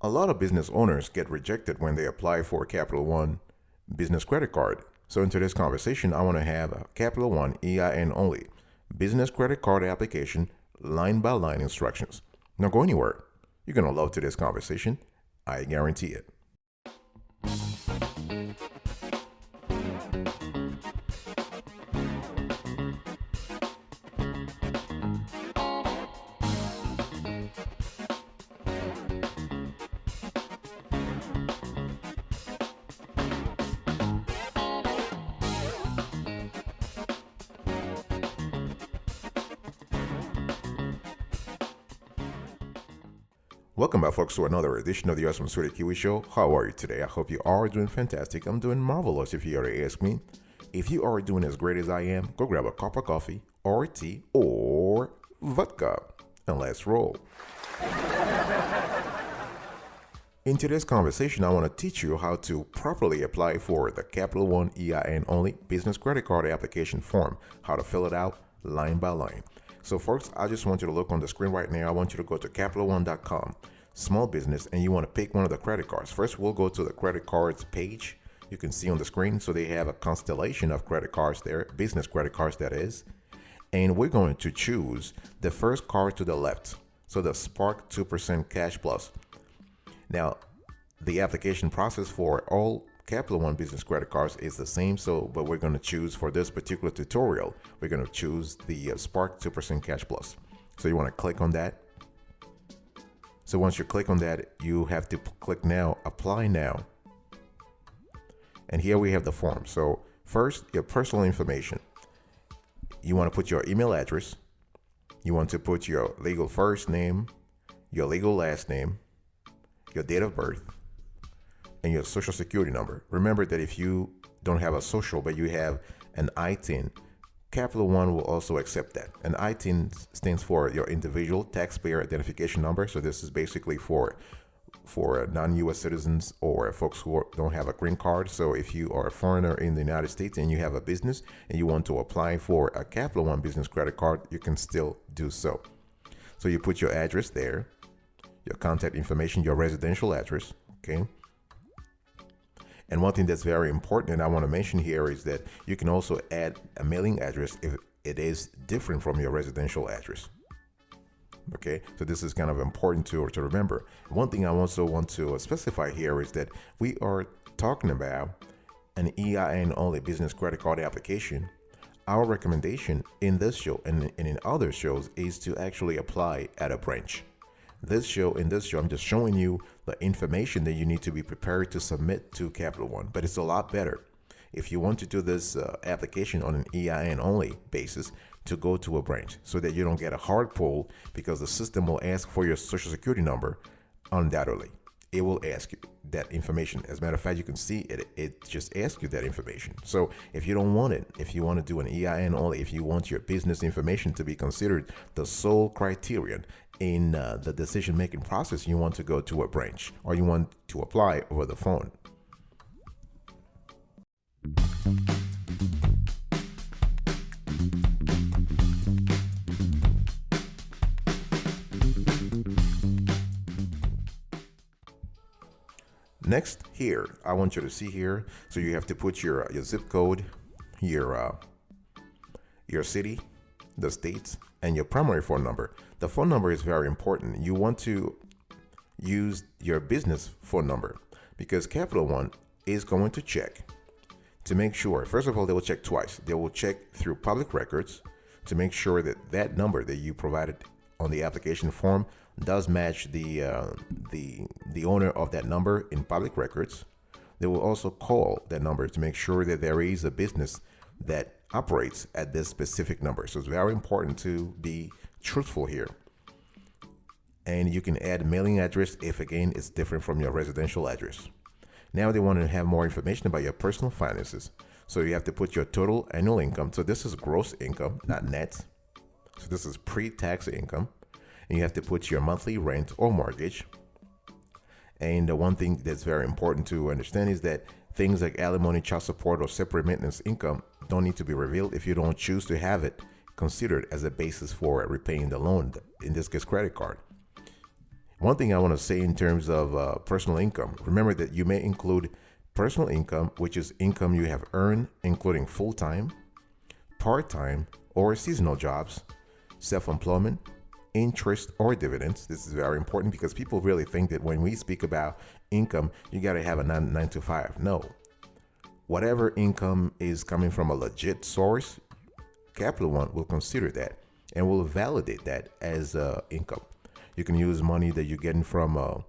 A lot of business owners get rejected when they apply for a Capital One business credit card. So in today's conversation, I want to have a Capital One EIN only business credit card application line by line instructions. Don't go anywhere. You're going to love today's conversation. I guarantee it. Welcome back, folks, to another edition of the Awesome Sweetie Kiwi Show. How are you today? I hope you are doing fantastic. I'm doing marvelous, if you were to ask me. If you are doing as great as I am, go grab a cup of coffee or tea or vodka and let's roll. In today's conversation, I want to teach you how to properly apply for the Capital One EIN only business credit card application form, how to fill it out line by line. So folks, I just want you to look on the screen right now. I want you to go to capitalone.com, small business, and you want to pick one of the credit cards. First, we'll go to the credit cards page. You can see on the screen. So they have a constellation of credit cards there, business credit cards that is. And we're going to choose the first card to the left. So the Spark 2% Cash Plus. Now, the application process for all Capital One business credit cards is the same, but we're going to choose for this particular tutorial, we're going to choose the Spark 2% Cash Plus. So you want to click on that. So once you click on that, you have to click now, apply now. And here we have the form. So first, your personal information. You want to put your email address. You want to put your legal first name, your legal last name, your date of birth, and your social security number. Remember that if you don't have a social, but you have an ITIN, Capital One will also accept that. An ITIN stands for your individual taxpayer identification number. So this is basically for non-US citizens or folks who don't have a green card. So if you are a foreigner in the United States and you have a business and you want to apply for a Capital One business credit card, you can still do so. So you put your address there, your contact information, your residential address, okay? And one thing that's very important and I want to mention here is that you can also add a mailing address if it is different from your residential address. Okay, so this is kind of important to remember. One thing I also want to specify here is that we are talking about an EIN only business credit card application. Our recommendation in this show and in other shows is to actually apply at a branch. In this show, I'm just showing you the information that you need to be prepared to submit to Capital One. But it's a lot better if you want to do this application on an EIN only basis to go to a branch so that you don't get a hard pull, because the system will ask for your social security number undoubtedly. It will ask you that information. As a matter of fact, you can see it just asks you that information. So if you don't want it, if you want to do an EIN only, if you want your business information to be considered the sole criterion in the decision-making process, you want to go to a branch or you want to apply over the phone. Next, here, I want you to see here. So you have to put your zip code, your city, the state, and your primary phone number. The phone number is very important. You want to use your business phone number because Capital One is going to check to make sure. First of all, they will check twice. They will check through public records to make sure that that number that you provided on the application form does match the owner of that number in public records. They will also call that number to make sure that there is a business that operates at this specific number. So it's very important to be truthful here. And you can add mailing address if again it's different from your residential address. Now they want to have more information about your personal finances. So you have to put your total annual income. So this is gross income, not net. So this is pre-tax income. And you have to put your monthly rent or mortgage. And the one thing that's very important to understand is that things like alimony, child support, or separate maintenance income don't need to be revealed if you don't choose to have it considered as a basis for repaying the loan, in this case credit card. One thing I want to say in terms of personal income, remember that you may include personal income, which is income you have earned, including full-time, part-time, or seasonal jobs, self-employment, interest, or dividends. This is very important because people really think that when we speak about income, you got to have a nine to five. No. Whatever income is coming from a legit source, Capital One will consider that and will validate that as income. You can use money that you're getting from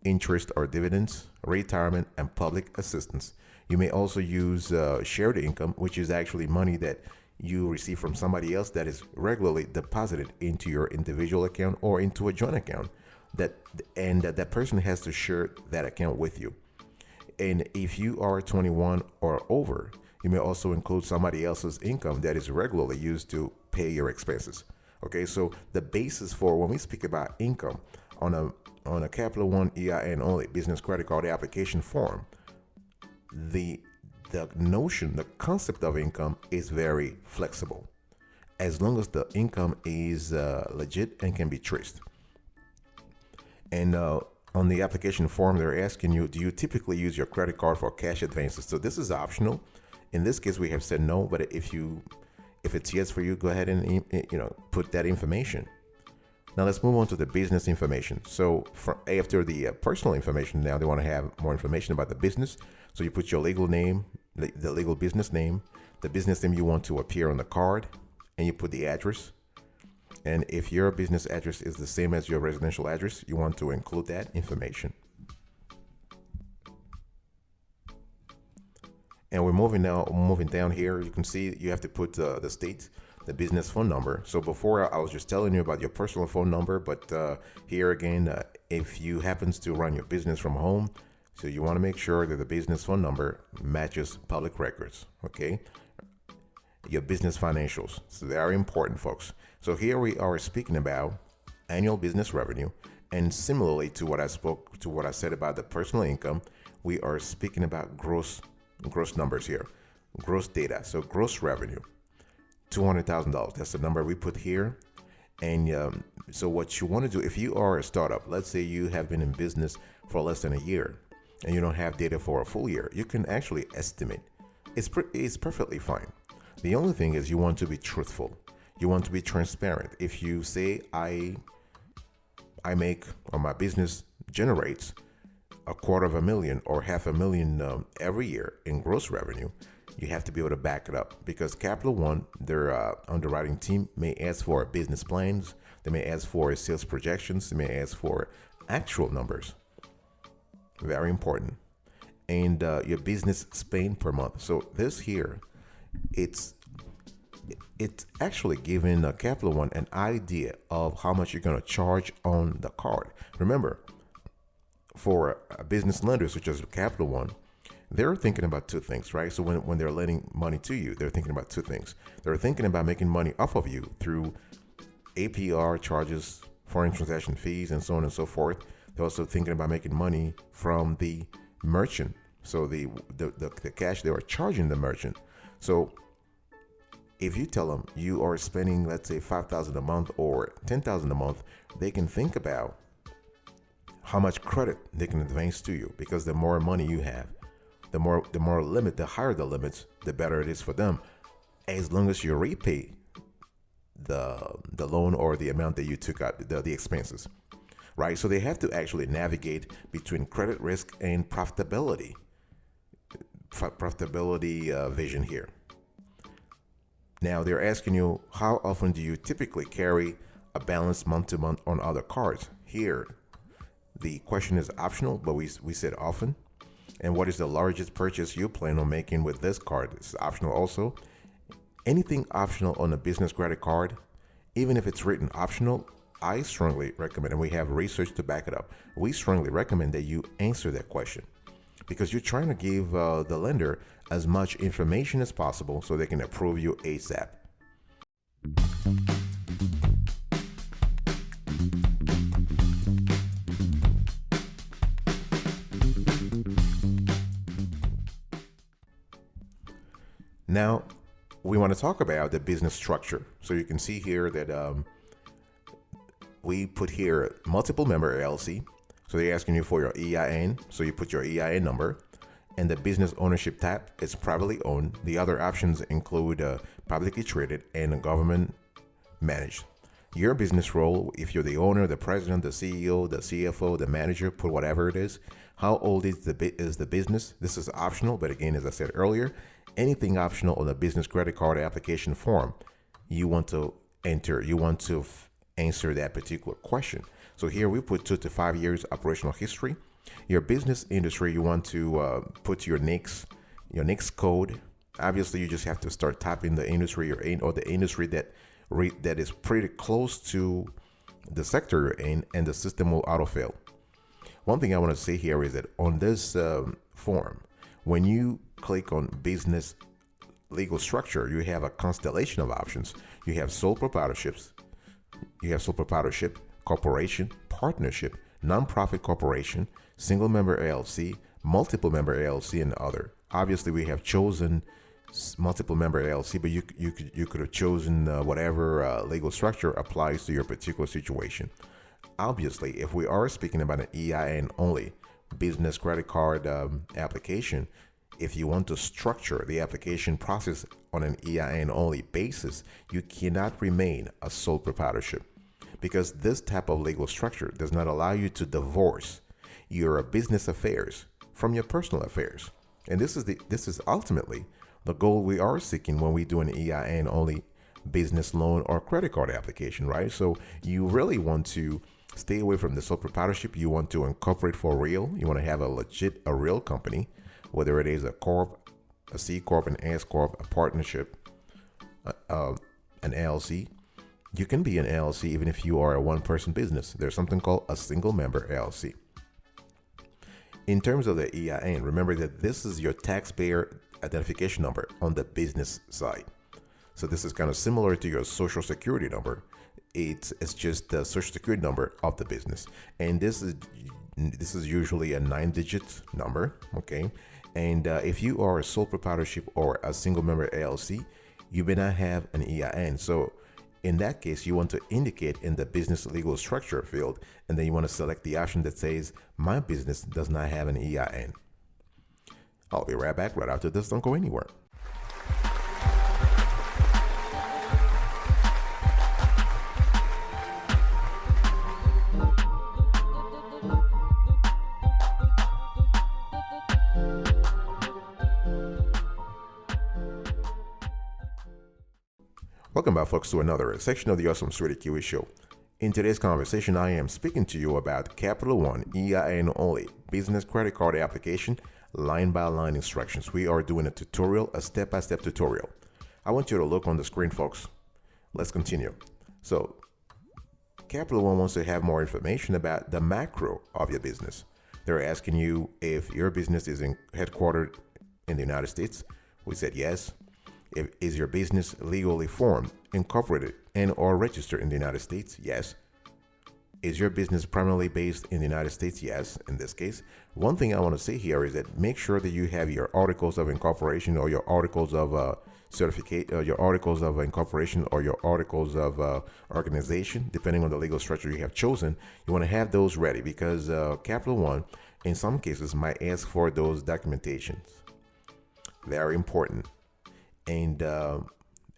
interest or dividends, retirement, and public assistance. You may also use shared income, which is actually money that you receive from somebody else that is regularly deposited into your individual account or into a joint account. That person has to share that account with you. And if you are 21 or over, you may also include somebody else's income that is regularly used to pay your expenses. Okay, so the basis for when we speak about income on a Capital One EIN only business credit card application form, the notion, the concept of income is very flexible, as long as the income is legit and can be traced. And on the application form, they're asking you, do you typically use your credit card for cash advances? So this is optional. In this case, we have said no, but if it's yes for you, go ahead and put that information. Now let's move on to the business information. So after the personal information, now they want to have more information about the business. So you put your legal name, the legal business name, the business name you want to appear on the card, and you put the address. And if your business address is the same as your residential address, you want to include that information. And we're moving down here. You can see you have to put the state, the business phone number. So before I was just telling you about your personal phone number, but here again, if you happens to run your business from home, so you want to make sure that the business phone number matches public records, okay? Your business financials. It's very important, folks. So here we are speaking about annual business revenue, and similarly to what I said about the personal income, we are speaking about gross numbers here, gross data. So gross revenue, $200,000. That's the number we put here. And so what you want to do, if you are a startup, let's say you have been in business for less than a year and you don't have data for a full year, you can actually estimate. It's perfectly fine. The only thing is you want to be truthful. You want to be transparent. If you say I make, or my business generates $250,000 or $500,000 every year in gross revenue, you have to be able to back it up, because Capital One, their underwriting team, may ask for business plans, they may ask for sales projections, they may ask for actual numbers. Very important. And your business spend per month. So this here, it's actually giving Capital One an idea of how much you're going to charge on the card. Remember, for a business lender such as Capital One, they're thinking about two things, right? So when they're lending money to you, they're thinking about two things. They're thinking about making money off of you through APR charges, foreign transaction fees, and so on and so forth. They're also thinking about making money from the merchant, so the cash they are charging the merchant. So if you tell them you are spending, let's say, $5,000 a month or $10,000 a month, they can think about how much credit they can advance to you, because the more money you have, the higher the limits, the better it is for them, as long as you repay the loan or the amount that you took out, the expenses, right? So they have to actually navigate between credit risk and profitability vision here. Now they're asking you, how often do you typically carry a balance month to month on other cards? Here, the question is optional, but we said often. And what is the largest purchase you plan on making with this card? This is optional also. Anything optional on a business credit card, even if it's written optional, I strongly recommend, and we have research to back it up, we strongly recommend that you answer that question, because you're trying to give the lender as much information as possible so they can approve you ASAP. Now, we want to talk about the business structure. So you can see here that we put here multiple member LLC. So they're asking you for your EIN. So you put your EIN number, and the business ownership tab is privately owned. The other options include publicly traded and government managed. Your business role, if you're the owner, the president, the CEO, the CFO, the manager, put whatever it is. How old is the business? This is optional, but again, as I said earlier, anything optional on the business credit card application form, you want to enter, you want to answer that particular question. So here we put 2 to 5 years operational history. Your business industry, you want to put your NAICS code. Obviously, you just have to start typing the industry you're in, or the industry that is pretty close to the sector you're in, and the system will autofill. One thing I want to say here is that on this form, when you click on business legal structure, you have a constellation of options. You have sole proprietorships, corporation, partnership, nonprofit corporation, single member LLC, multiple member LLC, and other. Obviously, we have chosen multiple member LLC, but you could have chosen whatever legal structure applies to your particular situation. Obviously, if we are speaking about an EIN only business credit card application, if you want to structure the application process on an EIN only basis, you cannot remain a sole proprietorship, because this type of legal structure does not allow you to divorce your business affairs from your personal affairs. And this is ultimately the goal we are seeking when we do an EIN only business loan or credit card application, right? So you really want to stay away from the sole proprietorship. You want to incorporate for real. You want to have a real company, whether it is a corp, a C corp, an S corp, a partnership, an LLC. You can be an LLC even if you are a one-person business. There's something called a single member LLC. In terms of the EIN, remember that this is your taxpayer identification number on the business side. So this is kind of similar to your social security number. It's just the social security number of the business, and this is usually a 9-digit number. Okay, and if you are a sole proprietorship or a single member LLC, you may not have an EIN. So in that case, you want to indicate in the business legal structure field, and then you want to select the option that says my business does not have an EIN. I'll be right back right after this. Don't go anywhere. Welcome back, folks, to another section of the Awesome Sweetie Kiwi Show. In today's conversation, I am speaking to you about Capital One EIN only business credit card application, line-by-line instructions. We are doing a tutorial, a step-by-step tutorial. I want you to look on the screen, folks. Let's continue. So, Capital One wants to have more information about the macro of your business. They're asking you if your business is headquartered in the United States. We said yes. Is your business legally formed, incorporated, and or registered in the United States? Yes. Is your business primarily based in the United States? Yes, in this case. One thing I want to say here is that make sure that you have your articles of incorporation or your articles of certificate, your articles of incorporation or your articles of organization, depending on the legal structure you have chosen. You want to have those ready because Capital One, in some cases, might ask for those documentations. Very important. And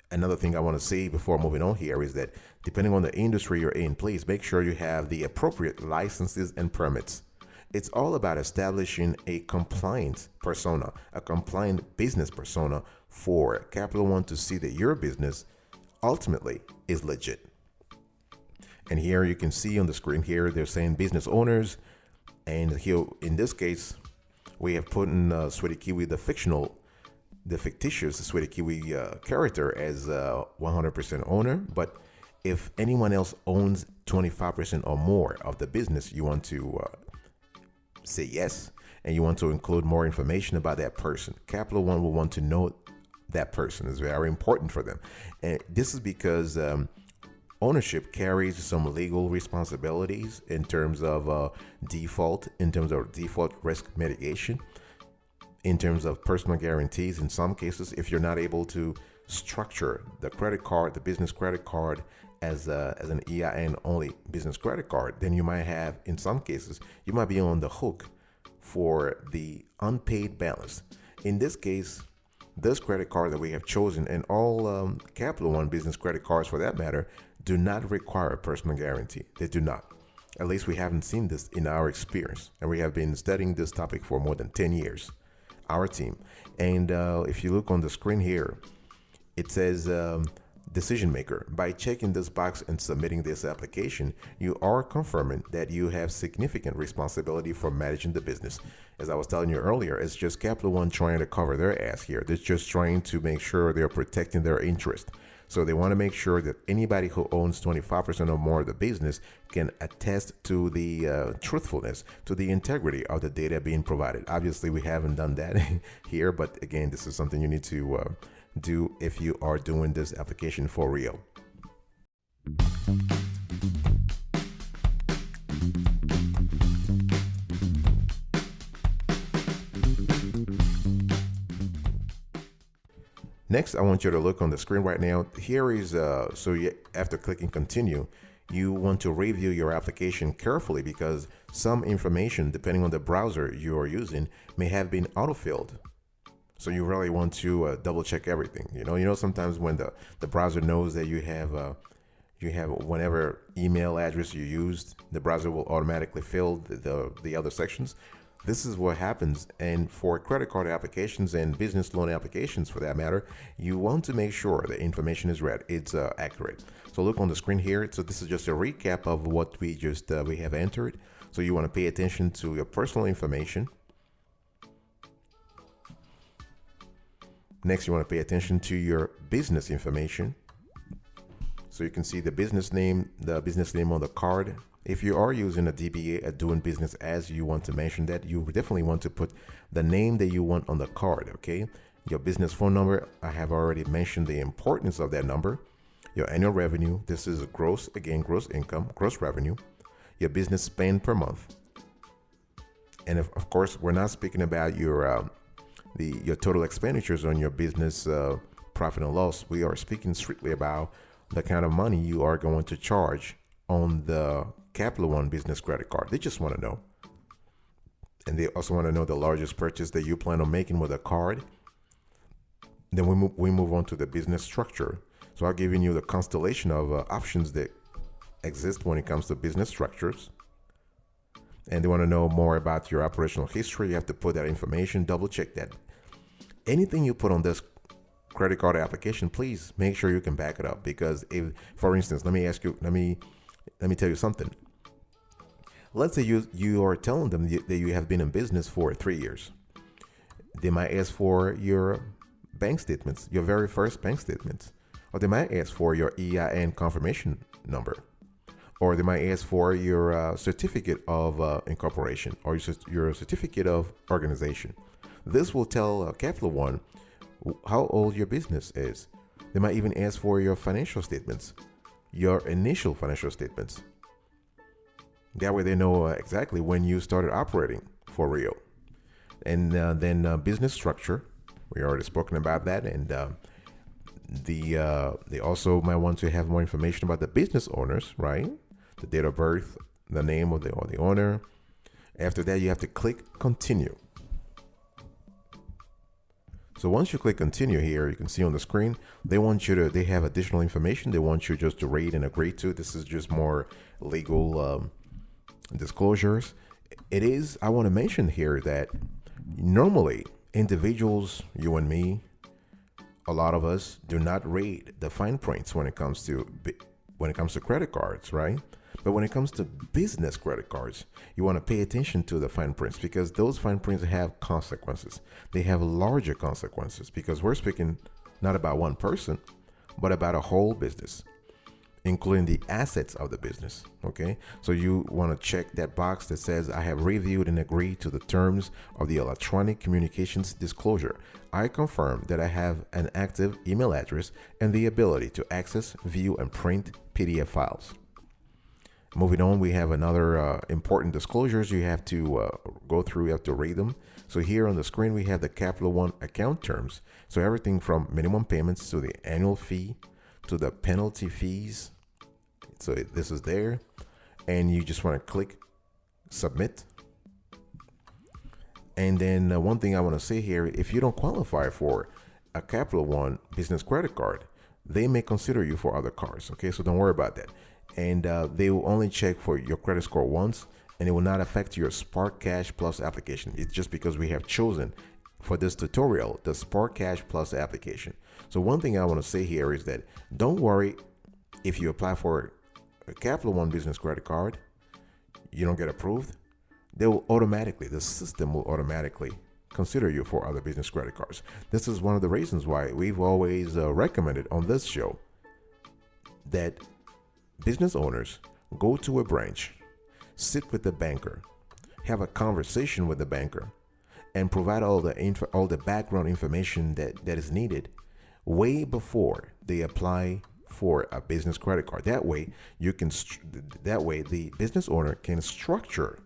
another thing I want to say before moving on here is that depending on the industry you're in, please make sure you have the appropriate licenses and permits. It's all about establishing a compliant persona, a compliant business persona for Capital One to see that your business ultimately is legit. And here you can see on the screen here, they're saying business owners. And here, in this case, we have put in Sweetie Kiwi, the fictitious Sweetie Kiwi character as 100% owner. But if anyone else owns 25% or more of the business, you want to say yes, and you want to include more information about that person. Capital One will want to know that person. Is very important for them. And this is because ownership carries some legal responsibilities in terms of default risk mitigation, in terms of personal guarantees. In some cases, if you're not able to structure the credit card, the business credit card, as an EIN only business credit card, then you might have, in some cases, you might be on the hook for the unpaid balance. In this case, this credit card that we have chosen, and all Capital One business credit cards for that matter, do not require a personal guarantee. They do not. At least we haven't seen this in our experience, and we have been studying this topic for more than 10 years, our team. And if you look on the screen here, it says decision maker. By checking this box and submitting this application, you are confirming that you have significant responsibility for managing the business. As I was telling you earlier, it's just Capital One trying to cover their ass here. They're just trying to make sure they're protecting their interest. So they want to make sure that anybody who owns 25% or more of the business can attest to the truthfulness, to the integrity of the data being provided. Obviously, we haven't done that here, but again, this is something you need to do if you are doing this application for real. Next, I want you to look on the screen right now. Here is, after clicking continue, you want to review your application carefully because some information, depending on the browser you are using, may have been autofilled. So you really want to double check everything. You know, sometimes when the browser knows that you have whatever email address you used, the browser will automatically fill the other sections. This is what happens. And for credit card applications and business loan applications for that matter, you want to make sure the information is read. It's accurate. So look on the screen here. So this is just a recap of what we have entered. So you want to pay attention to your personal information. Next, you want to pay attention to your business information. So you can see the business name on the card. If you are using a DBA, doing business as, you want to mention that. You definitely want to put the name that you want on the card, okay? Your business phone number, I have already mentioned the importance of that number. Your annual revenue, this is a gross income, gross revenue. Your business spend per month. And of course, we're not speaking about your total expenditures on your business profit and loss. We are speaking strictly about the kind of money you are going to charge on the Capital One business credit card. They just want to know. And they also want to know the largest purchase that you plan on making with a card. Then we move on to the business structure. So I've given you the constellation of options that exist when it comes to business structures. And they want to know more about your operational history. You have to put that information, double check that. Anything you put on this credit card application, please make sure you can back it up. Because if, for instance, let me tell you something. Let's say you are telling them that you have been in business for 3 years. They might ask for your bank statements, your very first bank statements. Or they might ask for your EIN confirmation number. Or they might ask for your certificate of incorporation or your certificate of organization. This will tell Capital One how old your business is. They might even ask for your financial statements, your initial financial statements. That way they know exactly when you started operating for real. And then business structure, we already spoken about that. And they also might want to have more information about the business owners, right? The date of birth, the name of the owner. After that, you have to click continue. So once you click continue here, you can see on the screen, they have additional information. They want you just to read and agree to. This is just more legal disclosures. I want to mention here that normally individuals, you and me, a lot of us do not read the fine prints when it comes to credit cards, right? But when it comes to business credit cards, you want to pay attention to the fine prints because those fine prints have consequences. They have larger consequences because we're speaking not about one person, but about a whole business, including the assets of the business. Okay. So you want to check that box that says, I have reviewed and agreed to the terms of the electronic communications disclosure. I confirm that I have an active email address and the ability to access, view, and print PDF files. Moving on, we have another important disclosures you have to go through. You have to read them. So here on the screen, we have the Capital One account terms. So everything from minimum payments to the annual fee to the penalty fees. So this is there. And you just want to click submit. And then one thing I want to say here, if you don't qualify for a Capital One business credit card, they may consider you for other cards. Okay, so don't worry about that. And they will only check for your credit score once, and it will not affect your Spark Cash Plus application. It's just because we have chosen for this tutorial the Spark Cash Plus application. So one thing I want to say here is that don't worry if you apply for a Capital One business credit card, you don't get approved. They will automatically, the system will automatically consider you for other business credit cards. This is one of the reasons why we've always recommended on this show that business owners go to a branch, sit with the banker, have a conversation with the banker, and provide all the background information that is needed way before they apply for a business credit card. That way the business owner can structure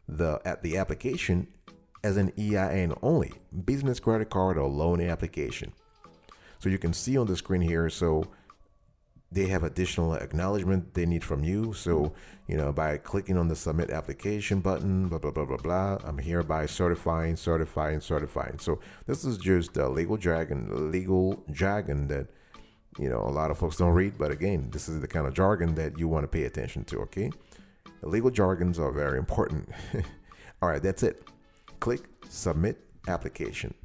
the application as an EIN only business credit card or loan application. So you can see on the screen here, so they have additional acknowledgement they need from you. So, by clicking on the submit application button, blah, blah, blah, blah, blah, I'm hereby certifying. So this is just legal jargon that, a lot of folks don't read. But again, this is the kind of jargon that you want to pay attention to, okay? The legal jargons are very important. All right, that's it. Click submit application.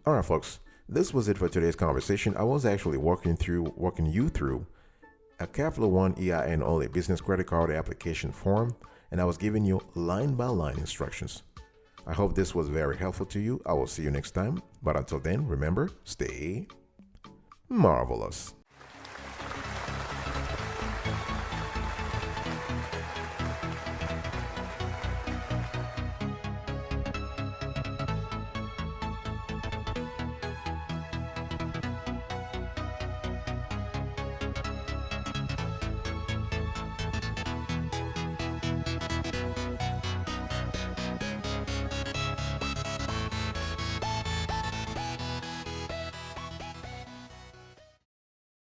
All right, folks, this was it for today's conversation. I was actually walking you through a Capital One EIN only business credit card application form, and I was giving you line by line instructions. I hope this was very helpful to you. I will see you next time. But until then, remember, stay marvelous.